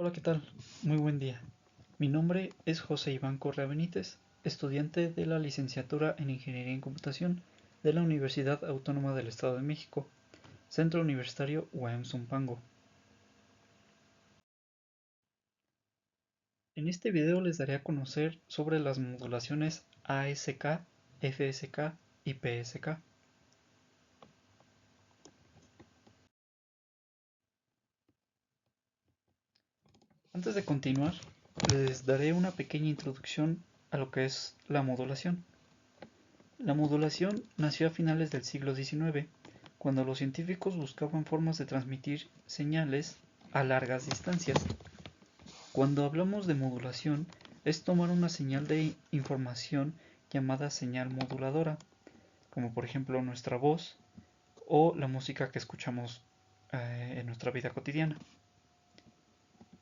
Hola, ¿qué tal? Muy buen día. Mi nombre es José Iván Correa Benítez, estudiante de la licenciatura en Ingeniería en Computación de la Universidad Autónoma del Estado de México, Centro Universitario UAM Zumpango. En este video les daré a conocer sobre las modulaciones ASK, FSK y PSK. Antes de continuar, les daré una pequeña introducción a lo que es la modulación. La modulación nació a finales del siglo XIX, cuando los científicos buscaban formas de transmitir señales a largas distancias. Cuando hablamos de modulación, es tomar una señal de información llamada señal moduladora, como por ejemplo nuestra voz o la música que escuchamos en nuestra vida cotidiana,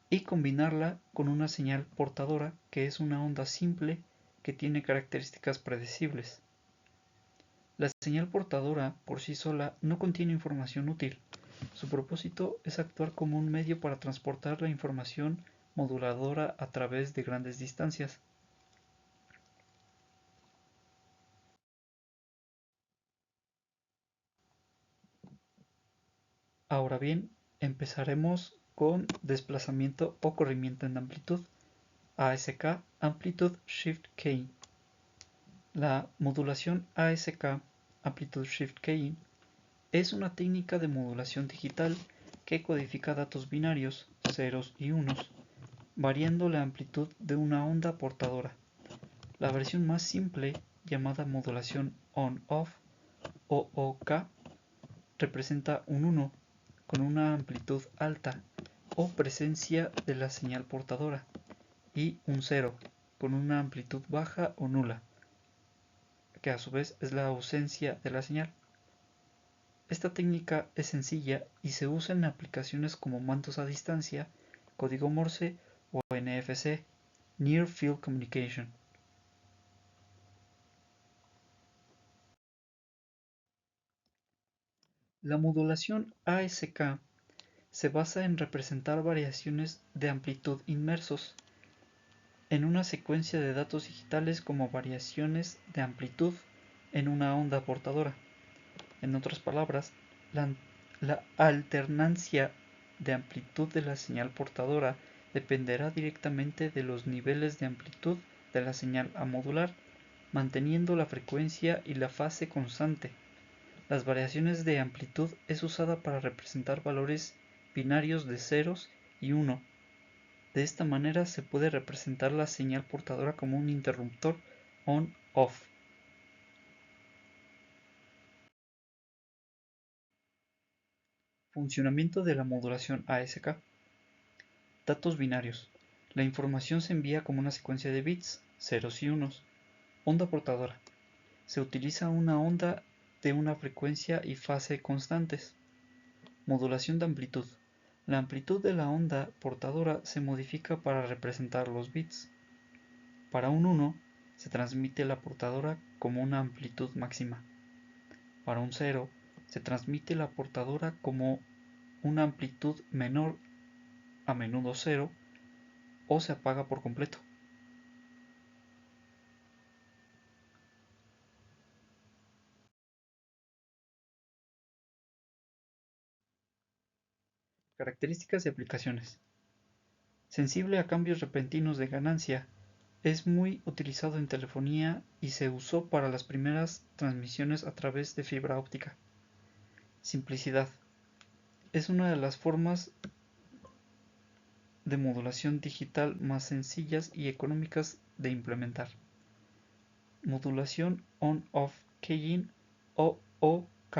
y combinarla con una señal portadora, que es una onda simple que tiene características predecibles. La señal portadora por sí sola no contiene información útil. Su propósito es actuar como un medio para transportar la información moduladora a través de grandes distancias. Ahora bien, empezaremos con desplazamiento o corrimiento en amplitud, ASK, Amplitude Shift Keying. La modulación ASK, Amplitude Shift Keying, es una técnica de modulación digital que codifica datos binarios, ceros y unos, variando la amplitud de una onda portadora. La versión más simple, llamada modulación on-off o OK, representa un 1 con una amplitud alta o presencia de la señal portadora y un 0 con una amplitud baja o nula, que a su vez es la ausencia de la señal. Esta técnica es sencilla y se usa en aplicaciones como mandos a distancia, código Morse o NFC, Near Field Communication. La modulación ASK se basa en representar variaciones de amplitud inmersos en una secuencia de datos digitales como variaciones de amplitud en una onda portadora. En otras palabras, la alternancia de amplitud de la señal portadora dependerá directamente de los niveles de amplitud de la señal a modular, manteniendo la frecuencia y la fase constante. Las variaciones de amplitud es usada para representar valores binarios de ceros y 1. De esta manera se puede representar la señal portadora como un interruptor on-off. Funcionamiento de la modulación ASK. Datos binarios. La información se envía como una secuencia de bits, ceros y unos. Onda portadora. Se utiliza una onda de una frecuencia y fase constantes. Modulación de amplitud. La amplitud de la onda portadora se modifica para representar los bits. Para un 1 se transmite la portadora como una amplitud máxima. Para un 0 se transmite la portadora como una amplitud menor, a menudo 0, o se apaga por completo. Características y aplicaciones. Sensible a cambios repentinos de ganancia, es muy utilizado en telefonía y se usó para las primeras transmisiones a través de fibra óptica. Simplicidad. Es una de las formas de modulación digital más sencillas y económicas de implementar. Modulación on-off keying o OK.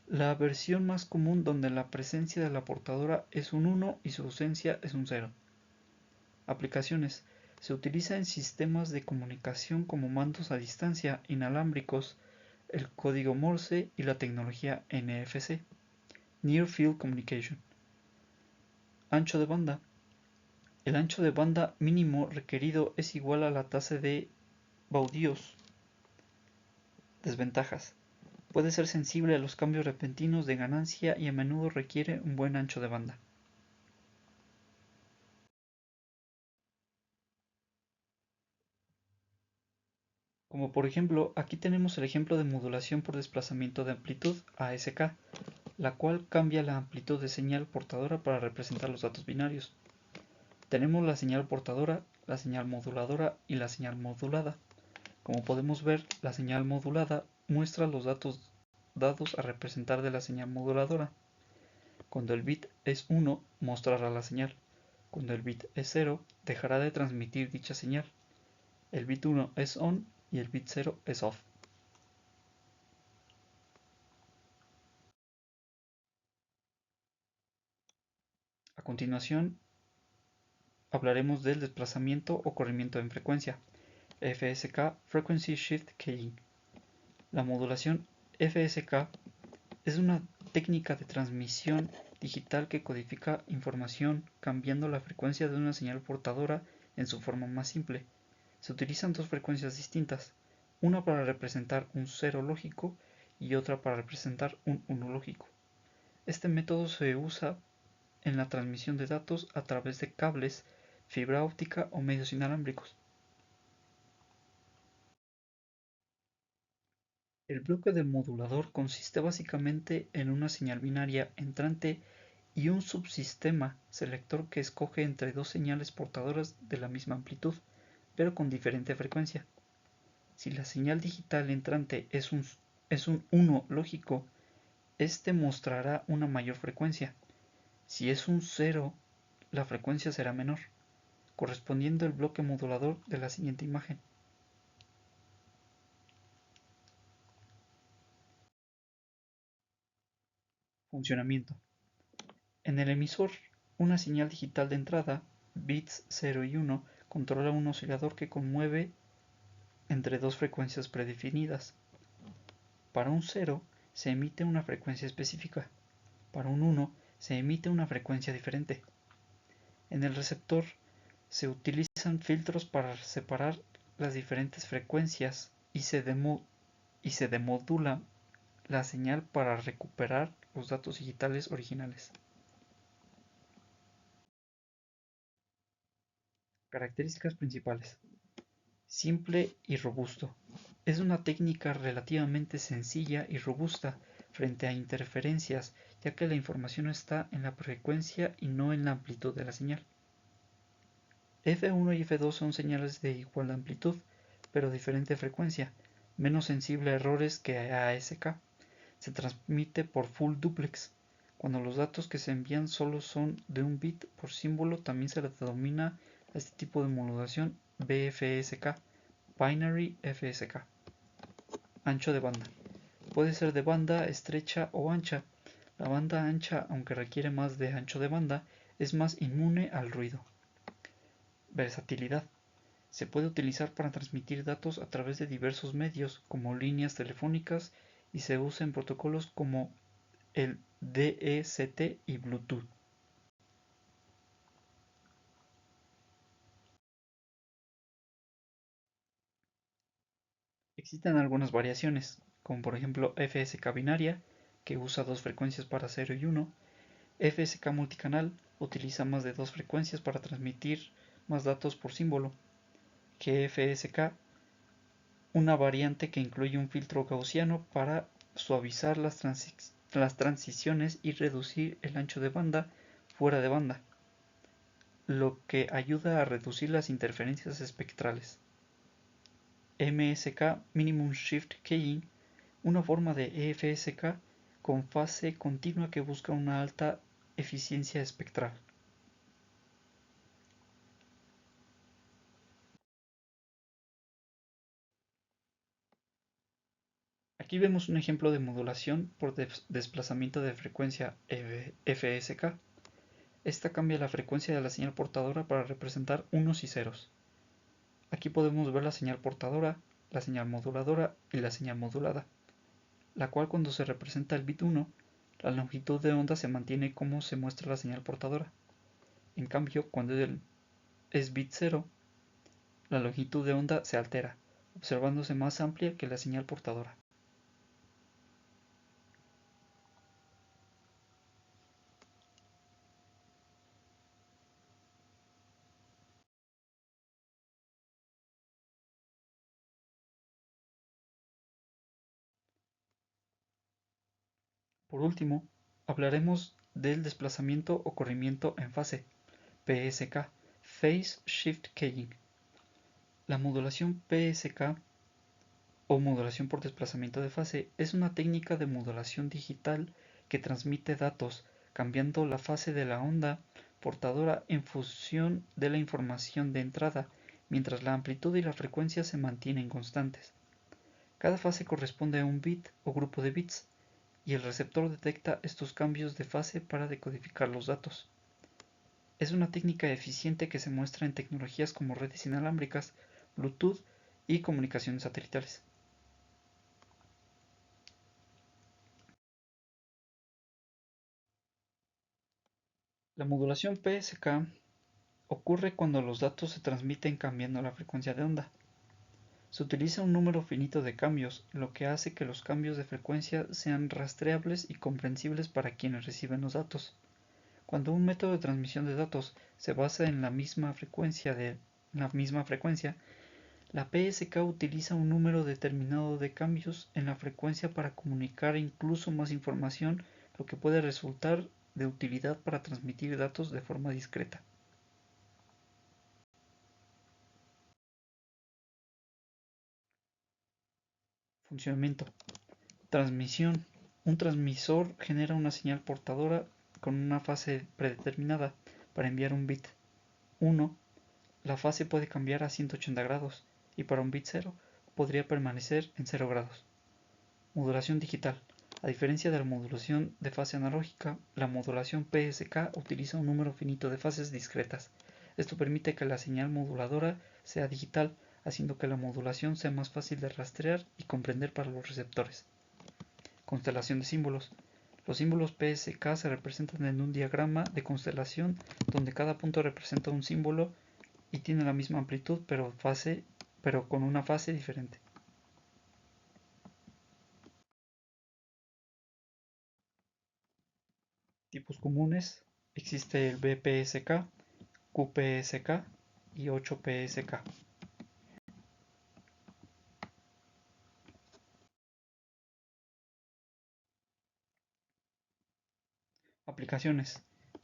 La versión más común donde la presencia de la portadora es un 1 y su ausencia es un 0. Aplicaciones. Se utiliza en sistemas de comunicación como mandos a distancia inalámbricos, el código Morse y la tecnología NFC, Near Field Communication. Ancho de banda. El ancho de banda mínimo requerido es igual a la tasa de baudios. Desventajas. Puede ser sensible a los cambios repentinos de ganancia y a menudo requiere un buen ancho de banda. Como por ejemplo, aquí tenemos el ejemplo de modulación por desplazamiento de amplitud ASK, la cual cambia la amplitud de señal portadora para representar los datos binarios. Tenemos la señal portadora, la señal moduladora y la señal modulada. Como podemos ver, la señal modulada muestra los datos dados a representar de la señal moduladora. Cuando el bit es 1, mostrará la señal. Cuando el bit es 0, dejará de transmitir dicha señal. El bit 1 es on y el bit 0 es off. A continuación, hablaremos del desplazamiento o corrimiento en frecuencia, FSK, Frequency Shift Keying. La modulación FSK es una técnica de transmisión digital que codifica información cambiando la frecuencia de una señal portadora en su forma más simple. Se utilizan dos frecuencias distintas, una para representar un cero lógico y otra para representar un uno lógico. Este método se usa en la transmisión de datos a través de cables, fibra óptica o medios inalámbricos. El bloque del modulador consiste básicamente en una señal binaria entrante y un subsistema selector que escoge entre dos señales portadoras de la misma amplitud, pero con diferente frecuencia. Si la señal digital entrante es un 1 lógico, este mostrará una mayor frecuencia. Si es un 0, la frecuencia será menor, correspondiendo el bloque modulador de la siguiente imagen. Funcionamiento. En el emisor, una señal digital de entrada, bits 0 y 1, controla un oscilador que conmueve entre dos frecuencias predefinidas. Para un 0 se emite una frecuencia específica, para un 1 se emite una frecuencia diferente. En el receptor se utilizan filtros para separar las diferentes frecuencias y se demodula la señal para recuperar los datos digitales originales. Características principales. Simple y robusto. Es una técnica relativamente sencilla y robusta frente a interferencias, ya que la información está en la frecuencia y no en la amplitud de la señal. F1 y F2 son señales de igual amplitud, pero diferente frecuencia, menos sensible a errores que ASK. Se transmite por full duplex. Cuando los datos que se envían solo son de un bit por símbolo, también se le denomina a este tipo de modulación BFSK, Binary FSK. Ancho de banda. Puede ser de banda estrecha o ancha. La banda ancha, aunque requiere más de ancho de banda, es más inmune al ruido. Versatilidad. Se puede utilizar para transmitir datos a través de diversos medios, como líneas telefónicas, y se usa en protocolos como el DECT y Bluetooth. Existen algunas variaciones, como por ejemplo FSK binaria, que usa dos frecuencias para 0 y 1, FSK multicanal utiliza más de dos frecuencias para transmitir más datos por símbolo, que FSK, una variante que incluye un filtro gaussiano para suavizar las transiciones y reducir el ancho de banda fuera de banda, lo que ayuda a reducir las interferencias espectrales. MSK Minimum Shift Keying, una forma de EFSK con fase continua que busca una alta eficiencia espectral. Aquí vemos un ejemplo de modulación por desplazamiento de frecuencia FSK. Esta cambia la frecuencia de la señal portadora para representar unos y ceros. Aquí podemos ver la señal portadora, la señal moduladora y la señal modulada, la cual cuando se representa el bit 1, la longitud de onda se mantiene como se muestra la señal portadora. En cambio, cuando es bit 0, la longitud de onda se altera, observándose más amplia que la señal portadora. Por último, hablaremos del desplazamiento o corrimiento en fase, PSK, Phase Shift Keying. La modulación PSK o modulación por desplazamiento de fase es una técnica de modulación digital que transmite datos cambiando la fase de la onda portadora en función de la información de entrada, mientras la amplitud y la frecuencia se mantienen constantes. Cada fase corresponde a un bit o grupo de bits, y el receptor detecta estos cambios de fase para decodificar los datos. Es una técnica eficiente que se muestra en tecnologías como redes inalámbricas, Bluetooth y comunicaciones satelitales. La modulación PSK ocurre cuando los datos se transmiten cambiando la frecuencia de onda. Se utiliza un número finito de cambios, lo que hace que los cambios de frecuencia sean rastreables y comprensibles para quienes reciben los datos. Cuando un método de transmisión de datos se basa en la misma frecuencia, la PSK utiliza un número determinado de cambios en la frecuencia para comunicar incluso más información, lo que puede resultar de utilidad para transmitir datos de forma discreta. Funcionamiento. Transmisión. Un transmisor genera una señal portadora con una fase predeterminada para enviar un bit 1. La fase puede cambiar a 180 grados y para un bit 0 podría permanecer en 0 grados. Modulación digital. A diferencia de la modulación de fase analógica, la modulación PSK utiliza un número finito de fases discretas. Esto permite que la señal moduladora sea digital, haciendo que la modulación sea más fácil de rastrear y comprender para los receptores. Constelación de símbolos. Los símbolos PSK se representan en un diagrama de constelación donde cada punto representa un símbolo y tiene la misma amplitud pero con una fase diferente. Tipos comunes: existe el BPSK, QPSK y 8PSK. Aplicaciones: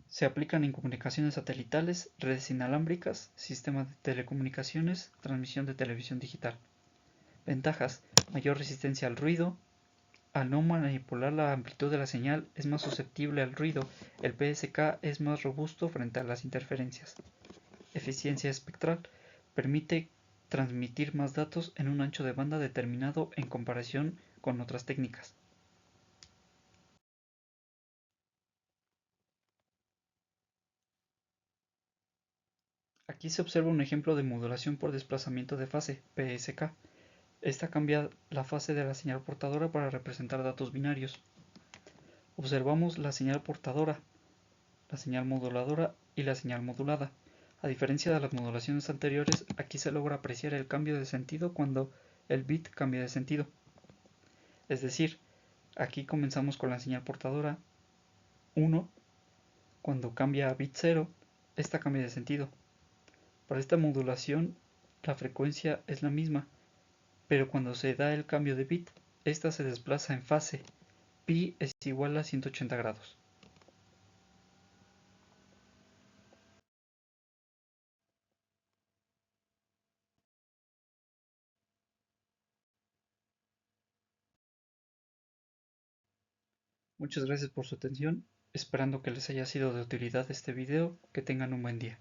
se aplican en comunicaciones satelitales, redes inalámbricas, sistemas de telecomunicaciones, transmisión de televisión digital. Ventajas: mayor resistencia al ruido. Al no manipular la amplitud de la señal, es más susceptible al ruido. El PSK es más robusto frente a las interferencias. Eficiencia espectral. Permite transmitir más datos en un ancho de banda determinado en comparación con otras técnicas. Aquí se observa un ejemplo de modulación por desplazamiento de fase, PSK. Esta cambia la fase de la señal portadora para representar datos binarios. Observamos la señal portadora, la señal moduladora y la señal modulada. A diferencia de las modulaciones anteriores, aquí se logra apreciar el cambio de sentido cuando el bit cambia de sentido. Es decir, aquí comenzamos con la señal portadora 1, cuando cambia a bit 0, esta cambia de sentido. Para esta modulación, la frecuencia es la misma, pero cuando se da el cambio de bit, esta se desplaza en fase. Pi es igual a 180 grados. Muchas gracias por su atención, esperando que les haya sido de utilidad este video, que tengan un buen día.